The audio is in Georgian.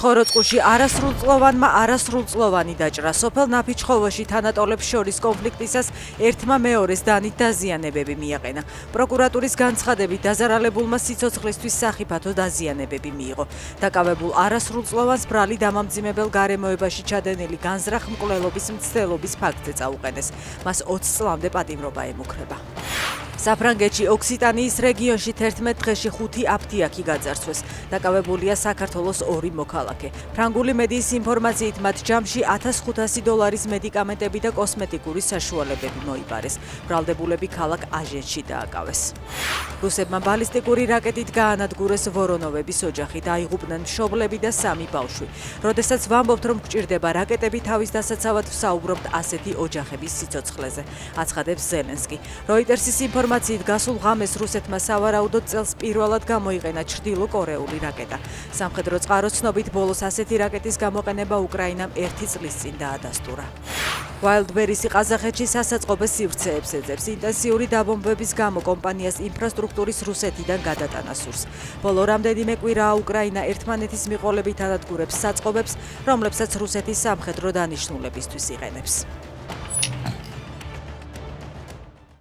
ცხოროწყუში არასრულწლოვანმა არასრულწლოვანი დაჭრა. სოფელ ნაფიჩხოვოში თანატოლებს შორის კონფლიქტისას ერთმა მეორეს დანით დაზიანებები მიაყენა. პროკურატურის განცხადებით დაზარალებულმა სიცოცხლისთვის სახიფათო დაზიანებები მიიღო. დაკავებულ არასრულწლოვანს ბრალი დამამძიმებელ გარემოებაში ჩადენილი განზრახ მკვლელობის მცდელობის ფაქტზე წაუყენეს. მას 20 წლამდე პატიმრობა ემუქრება. საფრანგეთში ოქსიტანიის რეგიონში 11 დღეში 5 აფთიაქი გაძარცვეს. დაკავებულია საქართველოს 2 მოქალაქე. ფრანგული მედიის ინფორმაციით მათ ჯამში $1500 მედიკამენტები და კოსმეტიკური საშუალებები მოიპარეს. ბრალდებულები ქალაქ აჟენში დააკავეს. რუსებმა ბალისტიკური რაკეტით გაანადგურეს ვორონოვების ოჯახი, დაიღუპნენ მშობლები და 3 ბავშვი. როდესაც ვამბობთ, რომ გჭირდება რაკეტები თავის დასაცავად, ვსაუბრობთ ასეთი ოჯახების სიცოცხლეზე, აცხადებს ზელენსკი. როიტერსის ინფორმაციით გასულ ღამეს რუსეთმა სავარაუდოდ წელს პირველად გამოიყენა ჩრდილოკორეული რაკეტა. სამხედრო წყაროს ცნობით ბოლოს ასეთი რაკეტის გამოყენება უკრაინამ 1 წლის წინ დაადასტურა. Wildberries-ი ყაზახეთში სასაწყობე სივრცეებს ეძებს. ინტენსიური დაბომბების გამო კომპანიას ინფრასტრუქტურის რუსეთიდან გადატანა სურს. ბოლო რამდენიმე კვირაა უკრაინა ერთმანეთის მიყოლებით ანადგურებს საწყობებს, რომლებსაც რუსეთის სამხედრო დანიშნულებისთვის იყენებს.